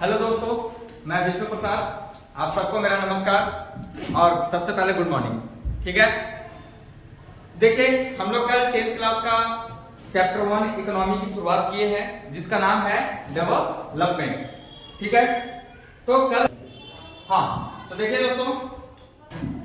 Hello दोस्तों, मैं विष्णु प्रसाद। आप सबको मेरा नमस्कार और सबसे पहले गुड मॉर्निंग। ठीक है, देखिए हम लोग कल 10th क्लास का चैप्टर 1 इकोनॉमी की शुरुआत किए हैं, जिसका नाम है डेवलपमेंट। ठीक है, तो कल तो देखिए दोस्तों,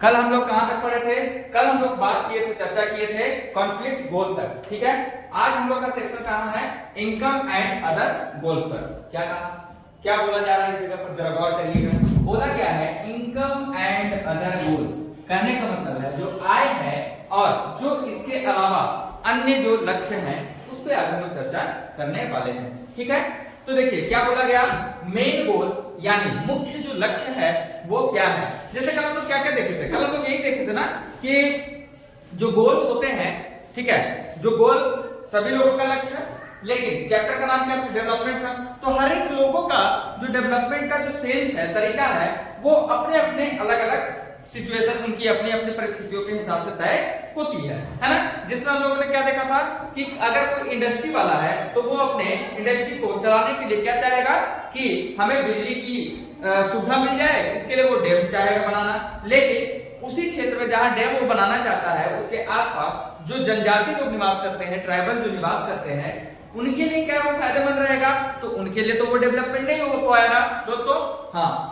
कल हम लोग कहां तक पढ़े थे? कल हम लोग बात किए थे, चर्चा किए थे कॉन्फ्लिक्ट गोल तक। ठीक है, आज हम लोग का सेक्शन कहां है? इनकम एंड अदर गोल्स पर। क्या कहा, क्या बोला जा रहा है इस जगह पर? जरा गौर करिएगा। बोला क्या है? Income and other goals. कहने का मतलब है जो आय है और जो इसके अलावा अन्य जो लक्ष्य हैं उस पे आज हम लोग चर्चा करने वाले हैं। ठीक है, तो देखिए क्या बोला गया, मेन गोल यानी मुख्य जो लक्ष्य है वो क्या है। जैसे कल हम लोग क्या क्या देखे थे? कल हम लोग यही देखे थे ना कि जो गोल्स होते हैं, ठीक है, जो गोल सभी लोगों का लक्ष्य है, लेकिन चैप्टर का नाम क्या था? डेवलपमेंट था। तो हर एक लोगों का जो डेवलपमेंट का जो सेंस है, तरीका है, वो अपने अपने अलग अलग सिचुएशन, उनकी अपनी अपनी परिस्थितियों के हिसाब से तय होती है ना। जिसमें हम लोगों ने क्या देखा था कि अगर कोई इंडस्ट्री वाला है तो वो अपने इंडस्ट्री को चलाने के लिए क्या चाहेगा कि हमें बिजली की सुविधा मिल जाए, इसके लिए वो डैम चाहेगा बनाना। लेकिन उसी क्षेत्र में जहां डैम वो बनाना चाहता है, उसके आसपास जो जनजाति लोग निवास करते हैं, ट्राइबल जो निवास करते हैं, उनके लिए क्या वो फायदेमंद रहेगा? तो उनके लिए तो वो डेवलपमेंट नहीं हो पाएगा दोस्तों।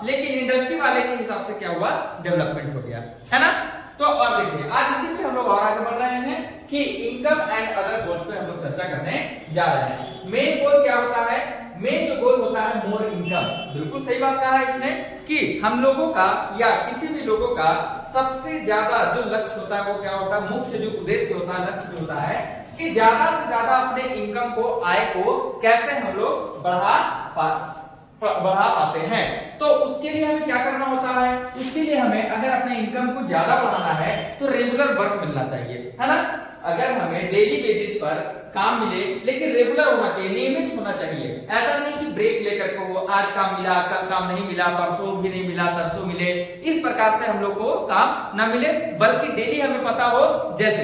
लेकिन इंडस्ट्री वाले के हिसाब से क्या हुआ? डेवलपमेंट हो गया, है ना। तो और देखिए आज इसी पे हम लोग और आगे बढ़ रहे हैं कि इनकम एंड अदर गोल्स पे हम लोग चर्चा करने जा रहे हैं। मेन गोल क्या होता है? मेन जो गोल होता है मोर इनकम। बिल्कुल सही बात कहा है इसने कि हम लोगों का या किसी भी लोगों का सबसे ज्यादा जो लक्ष्य होता है वो क्या होता है? मुख्य जो उद्देश्य होता है, लक्ष्य होता है कि ज्यादा से ज्यादा अपने इनकम को, आय को कैसे हम लोग बढ़ा पाते हैं। तो उसके लिए हमें क्या करना होता है? उसके लिए हमें अगर अपने इनकम को ज्यादा बढ़ाना है तो रेगुलर वर्क मिलना चाहिए, है ना। अगर हमें डेली बेसिस पर काम मिले, लेकिन रेगुलर होना चाहिए, नियमित होना चाहिए। ऐसा नहीं कि ब्रेक लेकर के वो आज काम मिला, कल काम नहीं मिला, परसों भी नहीं मिला, तरसों मिले, इस प्रकार से हम लोग को काम ना मिले, बल्कि डेली हमें पता हो। जैसे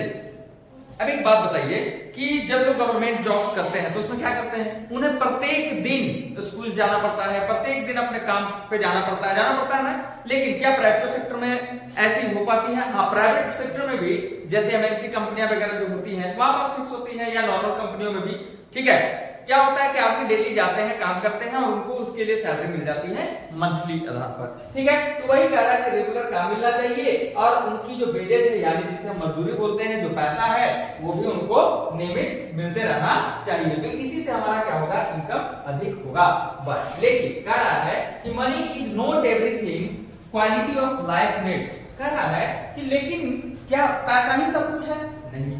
अब एक बात बताइए कि जब लोग गवर्नमेंट जॉब्स करते हैं तो उसमें क्या करते हैं? उन्हें प्रत्येक दिन स्कूल जाना पड़ता है, प्रत्येक दिन अपने काम पे जाना पड़ता है ना। लेकिन क्या प्राइवेट सेक्टर में ऐसी हो पाती है? हाँ, प्राइवेट सेक्टर में भी जैसे एमएनसी कंपनियां वगैरह जो होती हैं वहां पर फिक्स होती है, या नॉर्मल कंपनियों में भी। ठीक है, क्या होता है कि आदमी डेली जाते हैं, काम करते हैं और उनको उसके लिए सैलरी मिल जाती है मंथली आधार पर। ठीक है, तो वही कह रहा है कि रेगुलर काम मिलना चाहिए और उनकी जो वेजेज है, यानी जिसे हम मजदूरी बोलते हैं, जो पैसा है वो भी उनको नियमित मिलते रहना चाहिए। तो इसी से हमारा क्या होगा? इनकम अधिक होगा। बट लेकिन कह रहा है कि money is not everything, quality of life needs. कह रहा है कि लेकिन क्या पैसा ही सब कुछ है? नहीं।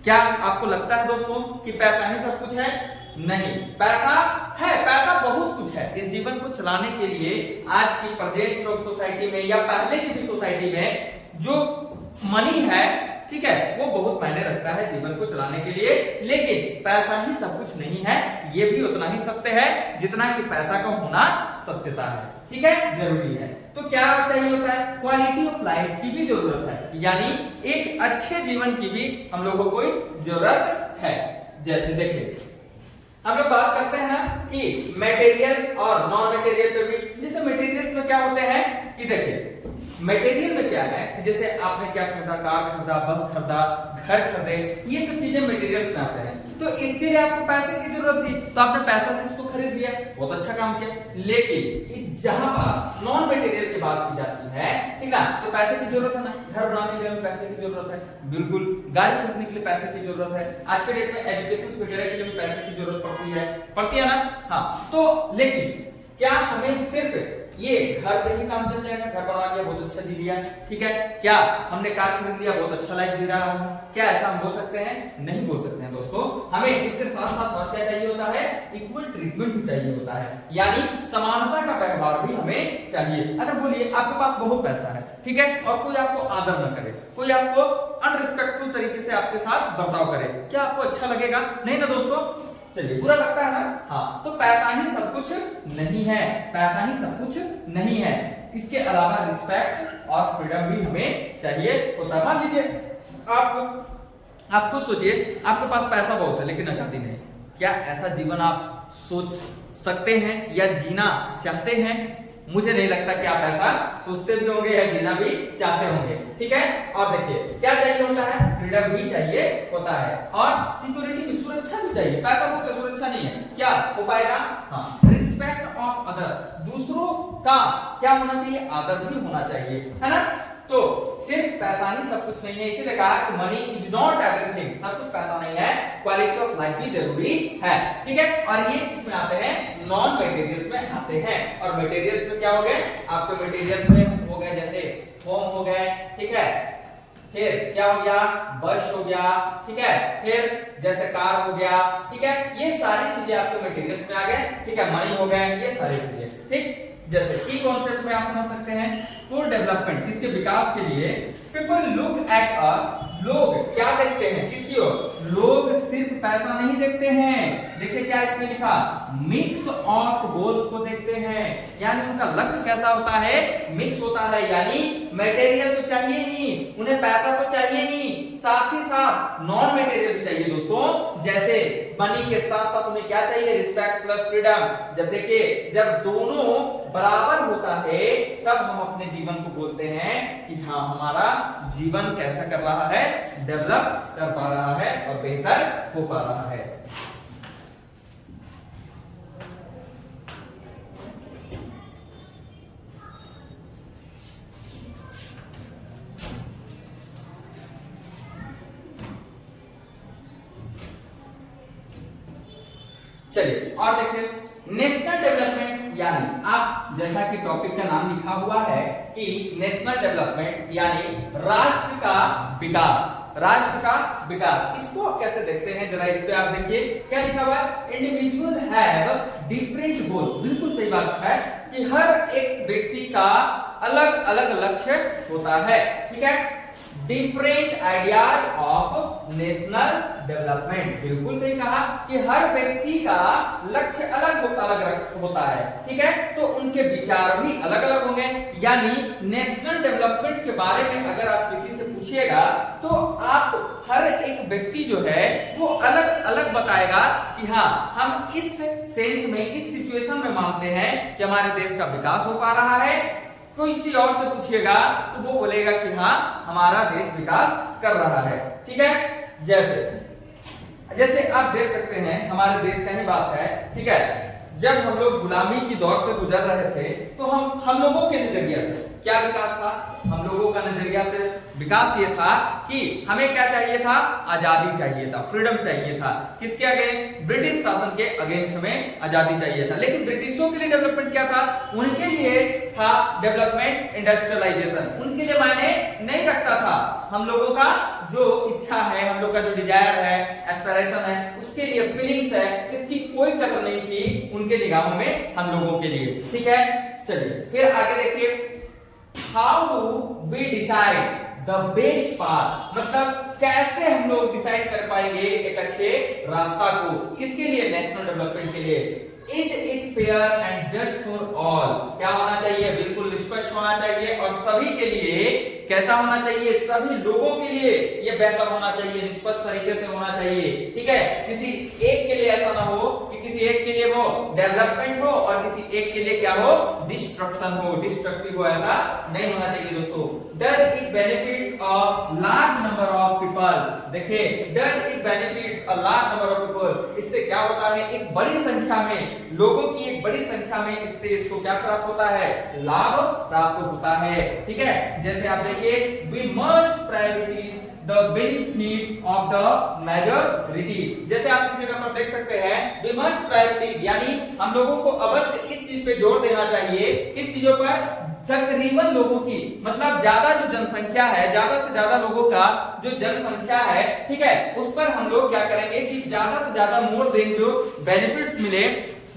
क्या आपको लगता है दोस्तों कि पैसा ही सब कुछ है? नहीं, पैसा है, पैसा बहुत कुछ है। इस जीवन को चलाने के लिए आज की प्रेजेंट सोसाइटी में या पहले की भी सोसाइटी में जो मनी है, ठीक है, वो बहुत मायने रखता है जीवन को चलाने के लिए। लेकिन पैसा ही सब कुछ नहीं है, ये भी उतना ही सत्य है जितना कि पैसा का होना सत्यता है। ठीक है, जरूरी है। तो क्या चाहिए होता है? क्वालिटी ऑफ लाइफ की भी जरूरत है, यानी एक अच्छे जीवन की भी हम लोगों को जरूरत है। जैसे देखिए हम लोग बात करते हैं ना कि मटेरियल और नॉन मटेरियल पे भी। जैसे मटेरियल्स में क्या होते हैं कि देखिए मटेरियल में क्या है, जैसे आपने क्या खरीदा, कार खरीदा, बस खरीदा, घर खरीदे, ये सब चीजें मटेरियल्स में आते हैं। तो इसके लिए आपको पैसे की जरूरत थी तो आपने पैसा से इसको खरीद लिया, बहुत अच्छा काम किया। लेकिन जहां पर नॉन मटेरियल की बात की जाती है, ठीक है, तो पैसे की जरूरत है ना। घर बनाने के लिए पैसे की जरूरत है, बिल्कुल। गाड़ी खरीदने के लिए पैसे की जरूरत है, आज के डेट में एजुकेशन वगैरह के लिए पैसे की जरूरत पड़ती है ना। तो लेकिन क्या हमें सिर्फ ये घर से ही काम चल जाएगा? घर बनवा लिया, बहुत अच्छा जी लिया, ठीक है। क्या हमने कार खरीद लिया, बहुत अच्छा लाइफ जी रहा हूं, क्या ऐसा हम बोल सकते हैं? नहीं बोल सकते हैं दोस्तों। हमें इसके साथ साथ और क्या चाहिए होता है? इक्वल ट्रीटमेंट भी चाहिए होता है, यानी समानता का व्यवहार भी हमें चाहिए। अगर बोलिए आपके पास बहुत पैसा है, ठीक है, और कोई आपको आदर न करे, कोई आपको अनरिस्पेक्टफुल तरीके से आपके साथ बर्ताव करे, क्या आपको अच्छा लगेगा? नहीं ना दोस्तों। चलिए, बुरा लगता है ना। हाँ, तो पैसा ही सब कुछ नहीं है, पैसा ही सब कुछ नहीं है। इसके अलावा रिस्पेक्ट और फ्रीडम भी हमें चाहिए होता है। मान लीजिए आप खुद सोचिए, आपके पास पैसा बहुत है लेकिन आजादी नहीं। क्या ऐसा जीवन आप सोच सकते हैं या जीना चाहते हैं? मुझे नहीं लगता कि आप ऐसा सोचते भी होंगे या जीना भी चाहते होंगे, ठीक है। और देखिए क्या चाहिए होता है, फ्रीडम भी चाहिए होता है और सिक्योरिटी भी, सुरक्षा भी चाहिए। पैसा हो तो सुरक्षा नहीं है, क्या हो पाएगा? हाँ, रिस्पेक्ट ऑफ अदर, दूसरों का क्या होना चाहिए, आदर भी होना चाहिए, है ना। तो सिर्फ पैसा ही सब कुछ नहीं है, इसीलिए कहा कि मनी इज नॉट एवरीथिंग, सब कुछ पैसा नहीं है, क्वालिटी ऑफ लाइफ भी जरूरी है, ठीक है। और ये किसमें आते हैं, नॉन मटेरियल्स में आते हैं। और मटेरियल्स में क्या हो गए, आपके मटेरियल्स में हो गए जैसे होम हो गए, ठीक है, फिर क्या हो गया, बस हो गया, ठीक है, फिर जैसे कार हो गया, ठीक है, ये सारी चीजें आपके मटेरियल्स में आ गए, ठीक है, मनी हो गए, ये सारी चीजें, ठीक। जैसे की कॉन्सेप्ट में आप समझ सकते हैं, फॉर डेवलपमेंट, किसके विकास के लिए, पीपल लुक एट अ, लोग क्या देखते हैं, किसकी ओर, लोग सिर्फ पैसा नहीं देखते हैं, देखिए क्या इसमें लिखा, मिक्स ऑफ गोल्स को देखते हैं, यानी उनका लक्ष्य कैसा होता है, मिक्स होता है, यानी मटेरियल तो चाहिए ही, उन्हें पैसा तो चाहिए ही, साथ ही साथ नॉन मटेरियल भी चाहिए दोस्तों। जैसे मनी के साथ साथ उन्हें क्या चाहिए, रिस्पेक्ट प्लस फ्रीडम। जब देखिए जब दोनों बराबर होता है तब हम अपने जीवन को बोलते हैं कि हाँ हमारा जीवन कैसा कर रहा है, डेवलप कर पा रहा है और बेहतर हो पा रहा है। चलिए और देखिए नेशनल डेवलपमेंट, यानी आप जैसा कि टॉपिक का नाम लिखा हुआ है कि नेशनल डेवलपमेंट यानी राष्ट्र का विकास, राष्ट्र का विकास, इसको आप कैसे देखते हैं, जरा इस पे आप देखिए क्या लिखा हुआ है, इंडिविजुअल हैव डिफरेंट गोल्स, बिल्कुल सही बात है कि हर एक व्यक्ति का अलग अलग लक्ष्य होता है, ठीक है, different ideas of national development, बिल्कुल सही कहा कि हर व्यक्ति का लक्ष्य अलग होता है, ठीक है, तो उनके विचार भी अलग अलग होंगे। यानी नेशनल डेवलपमेंट के बारे में अगर आप किसी से पूछिएगा तो आप हर एक व्यक्ति जो है वो अलग अलग बताएगा कि हाँ हम इस सेंस में, इस सिचुएशन में मानते हैं कि हमारे देश का विकास हो पा रहा है। कोई किसी और से पूछिएगा तो वो बोलेगा कि हाँ हमारा देश विकास कर रहा है, ठीक है। जैसे आप देख सकते हैं हमारे देश का ही बात है, ठीक है, जब हम लोग गुलामी की दौर से गुजर रहे थे तो हम लोगों के नजरिया से क्या विकास था, हम लोगों का नजरिया से विकास ये था कि हमें क्या चाहिए था, आजादी चाहिए था, फ्रीडम चाहिए था, किसके अगेंस्ट, ब्रिटिश शासन के अगेंस्ट हमें आजादी चाहिए था। लेकिन ब्रिटिशों के लिए डेवलपमेंट क्या था, उनके लिए था डेवलपमेंट इंडस्ट्रियलाइजेशन, उनके लिए मायने नहीं रखता था। हम लोगों का जो इच्छा है, हम लोग का जो डिजायर है, एस्पिरेशन है, उसके लिए फीलिंग्स है, इसकी कोई कदर नहीं थी उनके निगाहों में हम लोगों के लिए, ठीक है। चलिए फिर आगे देखिए, how do we decide the best path, मतलब कैसे हम लोग डिसाइड कर पाएंगे एक अच्छे रास्ता को, किसके लिए, नेशनल डेवलपमेंट के लिए। Is it fair and just for all, क्या होना चाहिए, बिल्कुल निष्पक्ष होना चाहिए और सभी के लिए कैसा होना चाहिए, सभी लोगों के लिए ये बेहतर होना चाहिए, निष्पक्ष तरीके से होना चाहिए, ठीक है। किसी एक के लिए ऐसा ना हो कि किसी एक के लिए वो डेवलपमेंट हो और किसी एक के लिए क्या हो, डिस्ट्रक्शन हो, डिस्ट्रक्टिव हो, ऐसा नहीं होना चाहिए दोस्तों। Does it benefits a large number of people, देखिए does it benefits a large number of people, इससे क्या होता है, एक बड़ी संख्या में लोगों की, एक बड़ी संख्या में इससे इसको क्या प्राप्त होता है, लाभ प्राप्त होता है, ठीक है। जैसे आप देखिए, we must prioritize the benefit of the majority, जैसे आप इस जगह पर देख सकते हैं we must prioritize, यानी हम लोगों को अवश्य इस चीज पे जोर देना चाहिए, किस चीजों पर, तकरीबन लोगों की, मतलब ज्यादा जो जनसंख्या है, ज्यादा से ज्यादा लोगों का जो जनसंख्या है, ठीक है, उस पर हम लोग क्या करेंगे कि ज्यादा से ज्यादा मोर देंगे, जो बेनिफिट्स मिले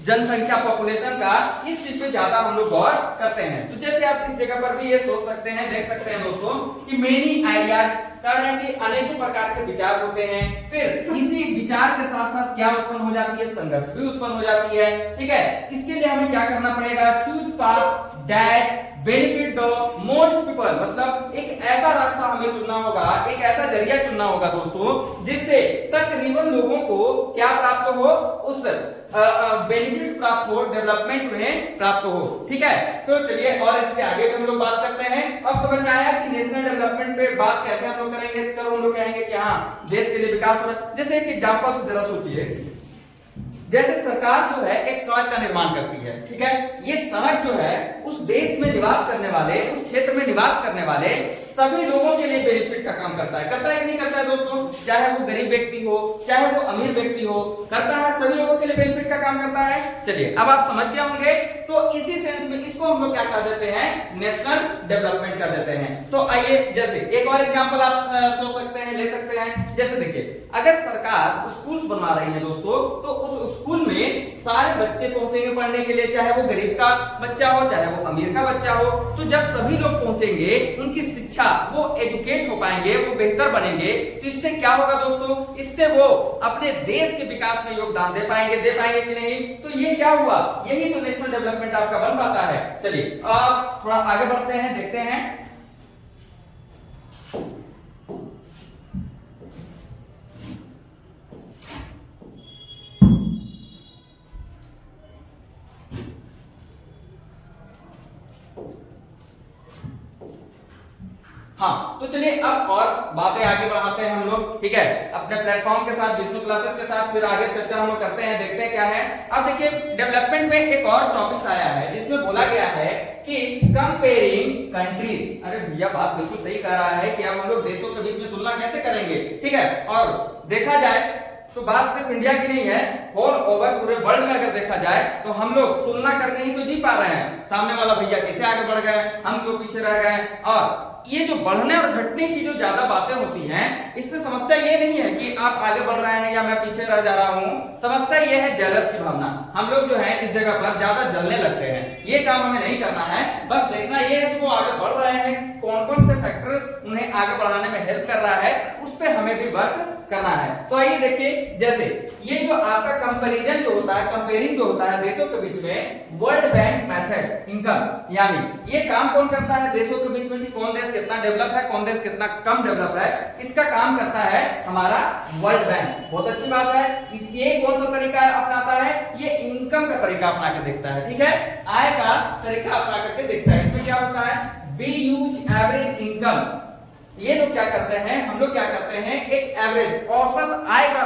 जनसंख्या, पॉपुलेशन का, इस चीज पे ज्यादा हम लोग गौर करते हैं। तो जैसे आप इस जगह पर भी ये सोच सकते हैं, देख सकते हैं दोस्तों कि मेनी आइडियाज, कारण है कि अनेकों प्रकार के विचार होते हैं, फिर इसी विचार के साथ साथ क्या उत्पन्न हो जाती है, संघर्ष भी उत्पन्न हो जाती है, ठीक है। इसके लिए हमें क्या करना पड़ेगा, choose path that benefit the most people, मतलब एक ऐसा रास्ता हमें चुनना होगा, एक ऐसा जरिया चुनना होगा दोस्तों, जिससे तकरीबन लोगों को क्या प्राप्त हो, उस बेनिफिट्स प्राप्त हो, डेवलपमेंट उन्हें प्राप्त हो। ठीक है, तो चलिए और इसके आगे हम लोग बात करते हैं। अब समझ में आया कि नेशनल डेवलपमेंट पे बात कैसे हम लोग करेंगे, तब हम लोग कहेंगे कि हाँ देश के लिए विकास हो रहा है। जैसे एक एग्जांपल से जरा सोचिए, जैसे सरकार जो है एक सड़क का निर्माण करती है, ठीक है, ये सड़क जो है उस देश में निवास करने वाले, उस क्षेत्र में निवास करने वाले सभी लोगों के लिए बेनिफिट का काम करता है कि नहीं करता है दोस्तों? चाहे वो गरीब व्यक्ति हो, चाहे वो अमीर व्यक्ति हो, करता है, सभी लोगों के लिए बेनिफिट का काम करता है। चलिए अब आप समझ गए होंगे, तो इसी सेंस में इसको हम लोग क्या कर देते हैं, नेशनल डेवलपमेंट कर देते हैं। तो आइए जैसे एक और एग्जांपल आप सोच सकते हैं, ले सकते हैं। जैसे देखिए, अगर सरकार स्कूल्स बनवा रही है दोस्तों, तो उस स्कूल में सारे बच्चे पहुंचेंगे पढ़ने के लिए, चाहे वो गरीब का बच्चा हो, चाहे वो अमीर का बच्चा हो। तो जब सभी लोग पहुंचेंगे, उनकी शिक्षा, वो एजुकेट हो पाएंगे, वो बेहतर बनेंगे, तो इससे क्या होगा दोस्तों, इससे वो अपने देश के विकास में योगदान दे पाएंगे कि नहीं? तो ये क्या हुआ, यही तो नेशनल डेवलपमेंट आपका बन पाता है। चलिए अब थोड़ा आगे बढ़ते हैं, देखते हैं। हाँ, तो चलिए अब और बातें आगे बढ़ाते हैं हम लोग, ठीक है, अपने प्लेटफॉर्म के साथ, विष्णु क्लासेस के साथ, फिर आगे चर्चा हम लोग करते हैं, देखते हैं क्या है। अब देखिए, डेवलपमेंट में एक और टॉपिक आया है जिसमें बोला गया है कि कंपेयरिंग कंट्री। अरे भैया बात बिल्कुल सही कह रहा है कि अब हम लोग देशों के बीच में तुलना कैसे करेंगे, ठीक है। और देखा जाए तो बात सिर्फ इंडिया की नहीं है, होल ओवर पूरे वर्ल्ड में अगर देखा जाए तो हम लोग तुलना करके ही तो जी पा रहे हैं। सामने वाला भैया कैसे आगे बढ़ गए, हम क्यों पीछे रह गए। और ये जो बढ़ने और घटने की जो ज्यादा बातें होती हैं, इसमें समस्या ये नहीं है कि आप आगे बढ़ रहे हैं या मैं पीछे रह जा रहा हूं। समस्या ये है जेलस की भावना। हम लोग जो है इस जगह पर ज्यादा जलने लगते हैं। ये काम हमें नहीं करना है, बस देखना ये है कि वो आगे बढ़ रहे हैं, कौन कौन से फैक्टर उन्हें आगे बढ़ाने में हेल्प कर रहा है, उस पर हमें भी वर्क करना है। तो आइए देखिए, जैसे ये जो आपका कंपैरिजन जो होता है, कंपेयरिंग जो होता है देशों के बीच में, वर्ल्ड बैंक मेथड इनकम, यानी ये काम कौन करता है देशों के बीच में कि कौन देश कितना डेवलप है, कौन देश कितना कम डेवलप है, इसका काम करता है हमारा वर्ल्ड बैंक। बहुत अच्छी बात है। ये कौन सा तरीका अपनाता है, ये इनकम का तरीका अपना के देखता है, ठीक है, आय का तरीका अपना करके देखता है। इसमें क्या होता है, वी यूज एवरेज इनकम। ये लोग क्या करते हैं, हम लोग क्या करते हैं, एक एवरेज औसत आय का,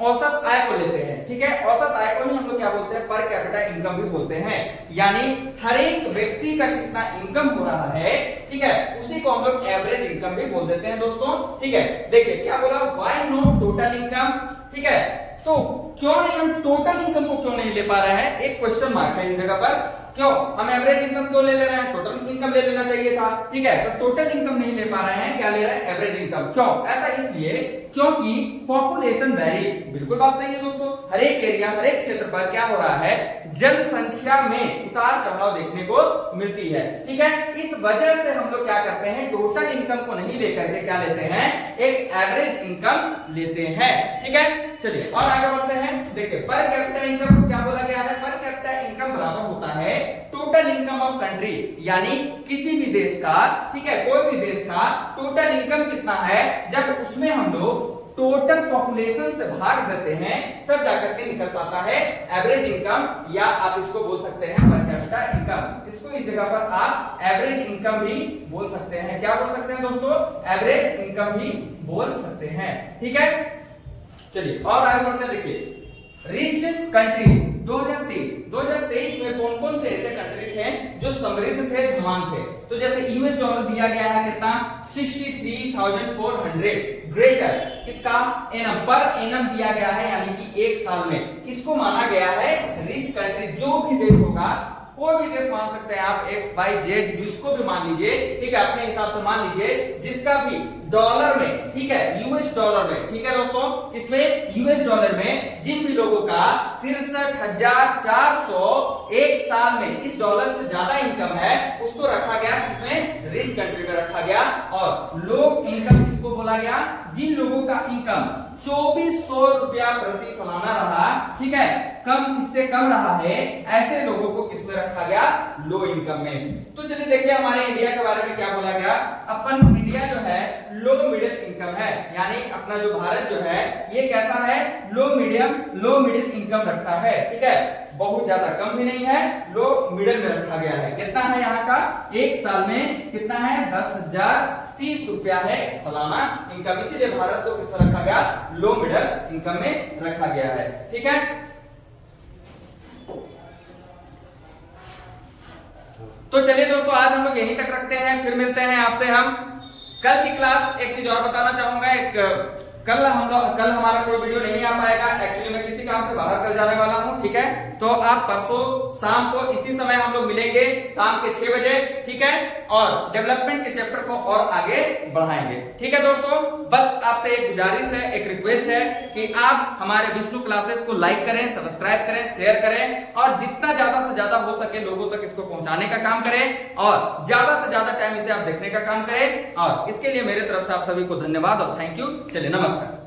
औसत आय को लेते हैं, ठीक है। औसत आय को ही हम लोग क्या बोलते हैं, पर कैपिटा इनकम भी बोलते हैं, यानी हर एक व्यक्ति का कितना इनकम हो रहा है, ठीक है, उसी को हम लोग एवरेज इनकम भी बोल देते हैं दोस्तों, ठीक है। देखिए क्या बोला, व्हाई नॉट टोटल इनकम, ठीक है। तो क्यों नहीं, हम टोटल इनकम को क्यों नहीं ले पा रहे हैं, एक क्वेश्चन मार्क है इस जगह पर। क्यों हम एवरेज इनकम क्यों ले रहे हैं, टोटल इनकम ले लेना चाहिए था, ठीक है। तो टोटल इनकम नहीं ले पा रहे हैं, क्या ले रहे हैं, एवरेज इनकम। क्यों ऐसा, इसलिए क्योंकि पॉपुलेशन वेरी, बिल्कुल बात सही है दोस्तों, हर एक एरिया, हर एक क्षेत्र पर क्या हो रहा है, जनसंख्या में उतार चढ़ाव देखने को मिलती है, ठीक है। इस वजह से हम लोग क्या करते हैं, टोटल इनकम को नहीं लेकर के क्या लेते हैं, एक एवरेज इनकम लेते हैं, ठीक है। चलिए और आगे बढ़ते हैं। देखिए पर कैपिटा इनकम को क्या बोला गया है, पर कैपिटा इनकम बराबर होता है टोटल इनकम ऑफ कंट्री, यानी किसी भी देश का, ठीक है, कोई भी देश का टोटल इनकम कितना है, जब उसमें हम लोग टोटल पॉपुलेशन से भाग देते हैं, तब जाकर के निकल पाता है एवरेज इनकम, या आप इसको बोल सकते हैं पर कैपिटा इनकम। इसको इस जगह पर आप एवरेज इनकम भी बोल सकते हैं। क्या बोल सकते हैं दोस्तों, एवरेज इनकम भी बोल सकते हैं, ठीक है। चलिए और आगे बढ़ते हैं। देखिए रिच कंट्री 2023 में कौन कौन से ऐसे कंट्री थे जो समृद्ध थे, धनवान थे। तो जैसे यूएस डॉलर दिया गया है कितना, 63,400 ग्रेटर, किसका, एनम, पर एनम दिया गया है, यानी कि एक साल में किसको माना गया है, रिच कंट्री। जो भी देश होगा, कोई भी देश मान सकते हैं आप, एक्स वाई जेड, जिसको भी मान लीजिए, ठीक है, अपने हिसाब से मान लीजिए, जिसका भी डॉलर में, ठीक है, यूएस डॉलर में, ठीक है दोस्तों, किसमें, यूएस डॉलर में जिन भी लोगों का 63,400 एक साल में इस डॉलर से ज्यादा इनकम है, उसको रखा गया किसमें, रिच कंट्री में रखा गया। और लोग इनकम किसको बोला गया, जिन लोगों का इनकम 2400 रुपया प्रति सालाना रहा, ठीक है, कम, इससे कम रहा है, ऐसे लोगों को किसमें रखा गया? लो इनकम में। तो चलिए देखिए हमारे इंडिया के बारे में क्या बोला गया। अपन इंडिया जो है लो मिडिल इनकम है, यानी अपना जो भारत जो है ये कैसा है? लो मिडिल इनकम रखता है, ठीक है। बहुत ज्यादा कम भी नहीं है, लो मिडिल में रखा गया है। कितना है यहाँ का? एक साल में कितना है? 10,030 रुपया है सालाना इनकम, इसीलिए भारत को किसमें रखा गया? लो मिडिल इनकम में रखा गया है, ठीक है। तो चलिए दोस्तों आज हम लोग यहीं तक रखते हैं, फिर मिलते हैं आपसे हम कल की क्लास। एक चीज और बताना चाहूंगा, कल हमारा कोई वीडियो नहीं आ पाएगा, एक्चुअली मैं किसी काम से बाहर कल जाने वाला हूं, ठीक है। तो आप परसों शाम को इसी समय हम लोग मिलेंगे, शाम के 6 बजे, ठीक है। और डेवलपमेंट के चैप्टर को और आगे बढ़ाएंगे, ठीक है दोस्तों। बस आपसे एक गुजारिश है, एक रिक्वेस्ट है कि आप हमारे विष्णु क्लासेस को लाइक करें, सब्सक्राइब करें, शेयर करें और जितना ज्यादा से ज्यादा हो सके लोगों तक इसको पहुंचाने का काम करें और ज्यादा से ज्यादा टाइम इसे आप देखने का काम करें। और इसके लिए मेरे तरफ से आप सभी को धन्यवाद और थैंक यू। चलिए नमस्कार।